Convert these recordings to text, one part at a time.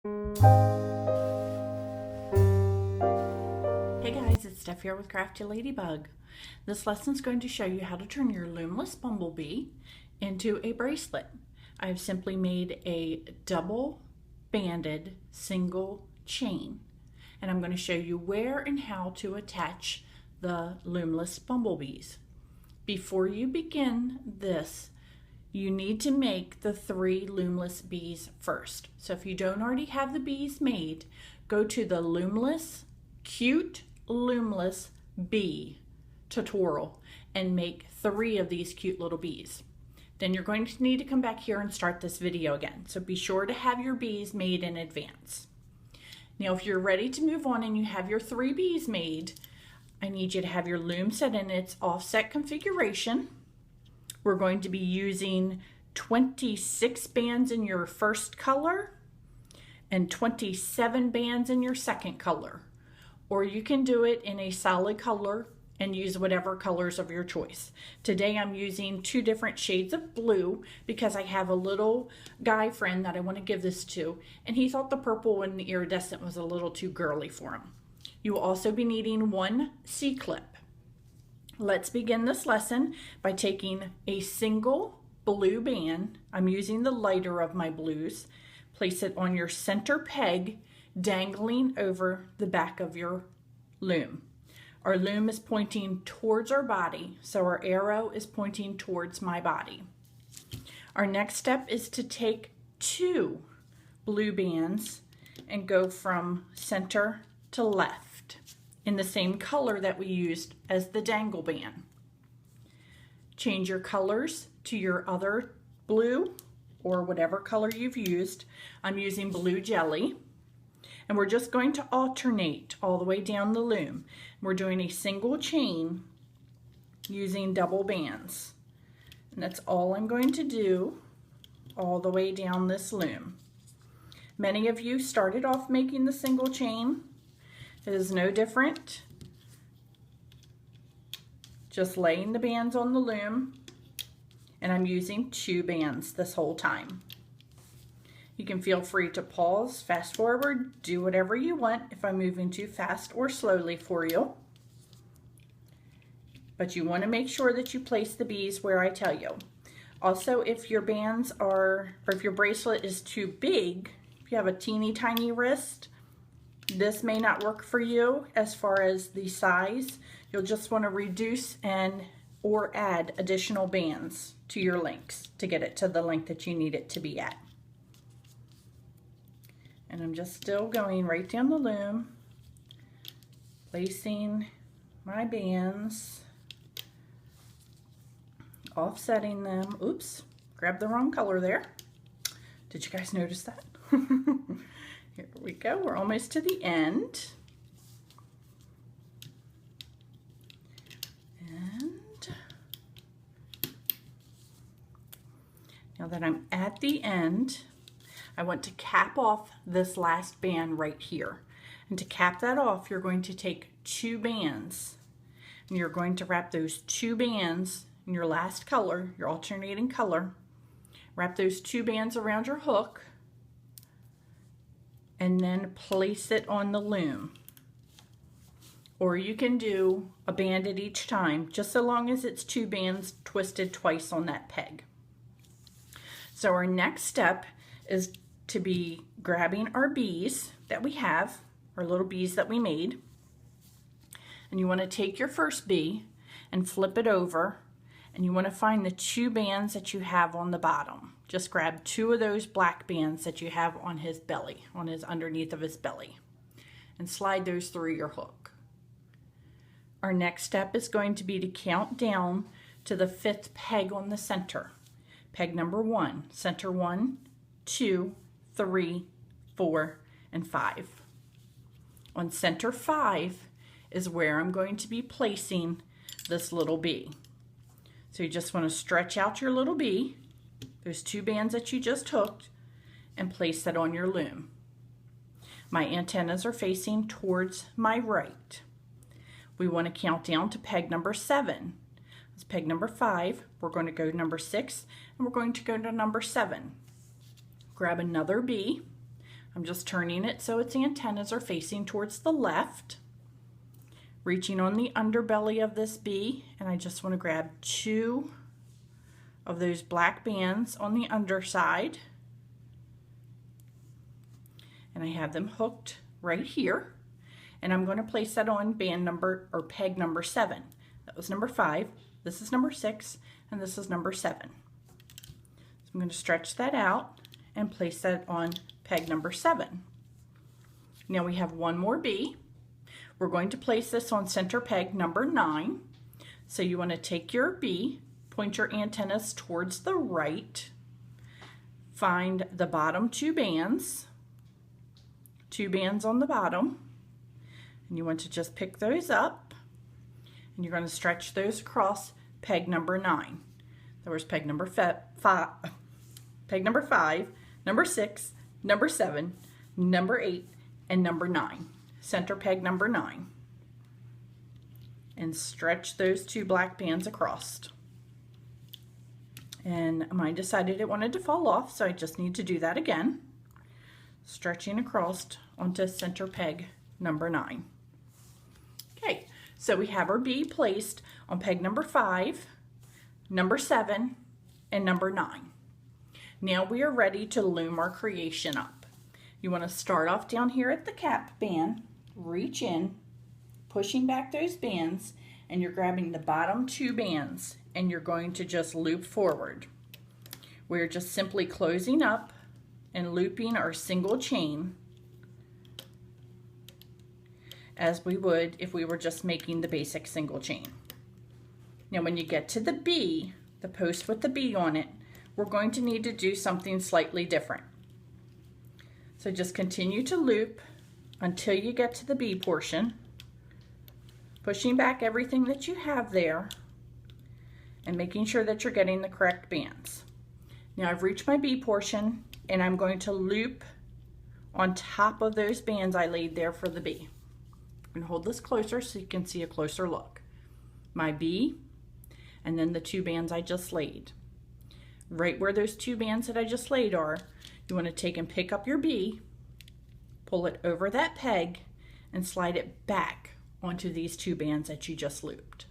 Hey guys, it's Steph here with Crafty Ladybug. This lesson is going to show you how to turn your Loom-LESS bumblebee into a bracelet. I have simply made a double banded single chain, and I'm going to show you where and how to attach the Loom-LESS bumblebees. Before you begin this, you need to make the 3 Loom-LESS bees first. So if you don't already have the bees made, go to the Loom-LESS Cute Loom-LESS Bee tutorial and make 3 of these cute little bees. Then you're going to need to come back here and start this video again. So be sure to have your bees made in advance. Now if you're ready to move on and you have your 3 bees made, I need you to have your loom set in its offset configuration. We're going to be using 26 bands in your first color and 27 bands in your second color. Or you can do it in a solid color and use whatever colors of your choice. Today I'm using 2 different shades of blue because I have a little guy friend that I want to give this to, and he thought the purple and the iridescent was a little too girly for him. You will also be needing 1 C-clip. Let's begin this lesson by taking a single blue band. I'm using the lighter of my blues. Place it on your center peg, dangling over the back of your loom. Our loom is pointing towards our body, so our arrow is pointing towards my body. Our next step is to take 2 blue bands and go from center to left in the same color that we used as the dangle band. Change your colors to your other blue or whatever color you've used. I'm using blue jelly, and we're just going to alternate all the way down the loom. We're doing a single chain using double bands, and that's all I'm going to do all the way down this loom. Many of you started off making the single chain. It is no different. Just laying the bands on the loom, and I'm using 2 bands this whole time. You can feel free to pause, fast forward, do whatever you want if I'm moving too fast or slowly for you. But you want to make sure that you place the bees where I tell you. Also, if your bands are, or if your bracelet is too big, if you have a teeny tiny wrist, this may not work for you as far as the size. You'll just want to reduce or add additional bands to your links to get it to the length that you need it to be at. And I'm just still going right down the loom, placing my bands, offsetting them. Oops, grabbed the wrong color there. Did you guys notice that? Here we go, we're almost to the end. And now that I'm at the end, I want to cap off this last band right here. And to cap that off, you're going to take 2 bands, and you're going to wrap those 2 bands in your last color, your alternating color. Wrap those 2 bands around your hook, and then place it on the loom. Or you can do a band at each time, just so long as it's 2 bands twisted twice on that peg. So our next step is to be grabbing our bees that we have, our little bees that we made. And you want to take your first bee and flip it over, and you want to find the 2 bands that you have on the bottom. Just grab 2 of those black bands that you have on his belly, on his underneath of his belly, and slide those through your hook. Our next step is going to be to count down to the 5th peg on the center. Peg number 1, center 1, 2, 3, 4, and 5. On center 5 is where I'm going to be placing this little bee. So you just want to stretch out your little bee, those 2 bands that you just hooked, and place that on your loom. My antennas are facing towards my right. We want to count down to peg number 7. That's peg number 5. We're going to go to number 6, and we're going to go to number 7. Grab another bee. I'm just turning it so its antennas are facing towards the left, reaching on the underbelly of this bee, and I just want to grab 2 of those black bands on the underside, and I have them hooked right here, and I'm going to place that on band number or peg number 7. That was number 5, this is number 6, and this is number 7. So I'm going to stretch that out and place that on peg number 7. Now we have one more bee. We're going to place this on center peg number 9. So you want to take your bee, point your antennas towards the right, find the bottom 2 bands, 2 bands on the bottom, and you want to just pick those up, and you're going to stretch those across peg number 9. There was peg number 5, number 6, number 7, number 8, and number 9. Center peg number 9. And stretch those 2 black bands across. And mine decided it wanted to fall off, so I just need to do that again. Stretching across onto center peg number 9. Okay, so we have our bee placed on peg number 5, number 7, and number 9. Now we are ready to loom our creation up. You want to start off down here at the cap band, reach in, pushing back those bands, and you're grabbing the bottom 2 bands and you're going to just loop forward. We're just simply closing up and looping our single chain as we would if we were just making the basic single chain. Now when you get to the bee, the post with the bee on it, we're going to need to do something slightly different. So just continue to loop until you get to the bee portion, pushing back everything that you have there and making sure that you're getting the correct bands. Now I've reached my bee portion and I'm going to loop on top of those bands I laid there for the bee. I'm going to hold this closer so you can see a closer look. My bee and then the 2 bands I just laid. Right where those 2 bands that I just laid are, you want to take and pick up your bee, pull it over that peg, and slide it back onto these 2 bands that you just looped.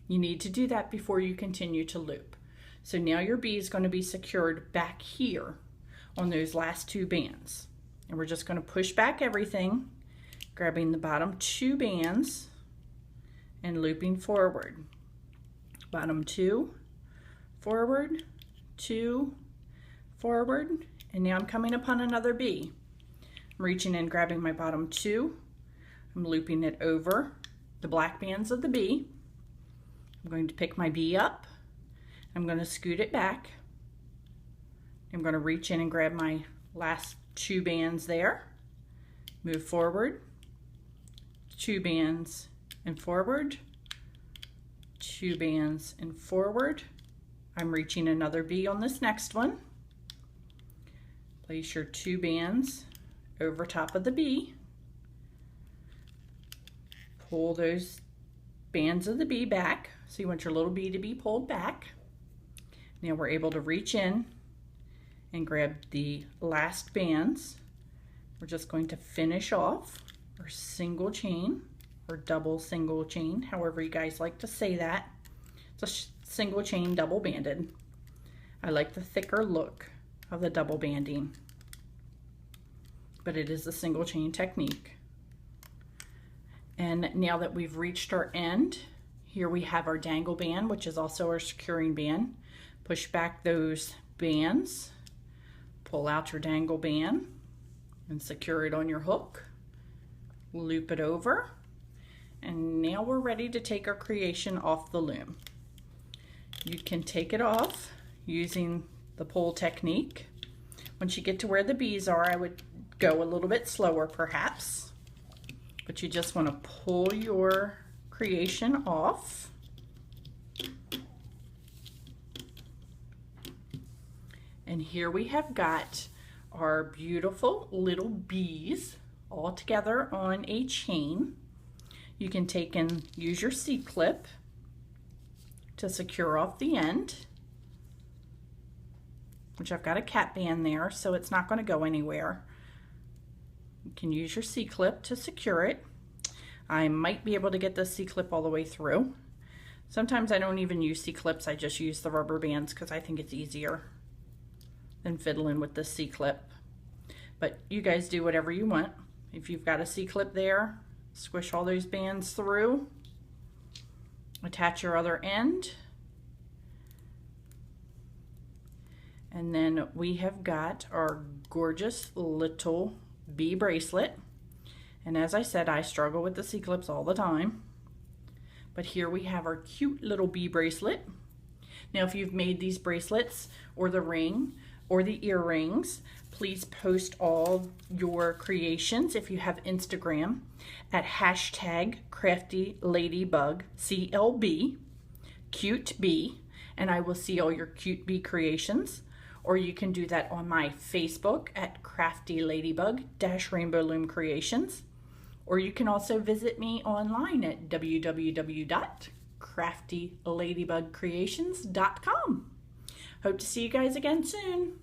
You need to do that before you continue to loop. So now your bee is going to be secured back here on those last 2 bands. And we're just going to push back everything, grabbing the bottom 2 bands and looping forward. Bottom 2, forward, 2, forward, and now I'm coming upon another bee. I'm reaching in, grabbing my bottom 2, I'm looping it over the black bands of the bee. I'm going to pick my bee up, I'm going to scoot it back, I'm going to reach in and grab my last 2 bands there, move forward, 2 bands and forward, 2 bands and forward. I'm reaching another bee on this next one. Place your 2 bands over top of the bee. Pull those bands of the bee back. So you want your little bee to be pulled back. Now we're able to reach in and grab the last bands. We're just going to finish off our single chain or double single chain, however you guys like to say that. It's a single chain double banded. I like the thicker look of the double banding, but it is a single chain technique. And now that we've reached our end, here we have our dangle band, which is also our securing band. Push back those bands, pull out your dangle band and secure it on your hook, loop it over, and now we're ready to take our creation off the loom. You can take it off using the pull technique. Once you get to where the bees are, I would go a little bit slower perhaps, but you just want to pull your creation off. And here we have got our beautiful little bees all together on a chain. You can take and use your C-clip to secure off the end, which I've got a cap band there, so it's not going to go anywhere. You can use your C-clip to secure it. I might be able to get this C-clip all the way through. Sometimes I don't even use C-clips, I just use the rubber bands because I think it's easier than fiddling with the C-clip. But you guys do whatever you want. If you've got a C-clip there, squish all those bands through, attach your other end, and then we have got our gorgeous little BEE bracelet. And as I said, I struggle with the C-clips all the time. But here we have our cute little BEE bracelet. Now if you've made these bracelets or the ring or the earrings, please post all your creations if you have Instagram at hashtag Crafty Ladybug CLB, cute bee, and I will see all your cute bee creations. Or you can do that on my Facebook at Crafty Ladybug Rainbow Loom Creations. Or you can also visit me online at www.craftyladybugcreations.com. Hope to see you guys again soon.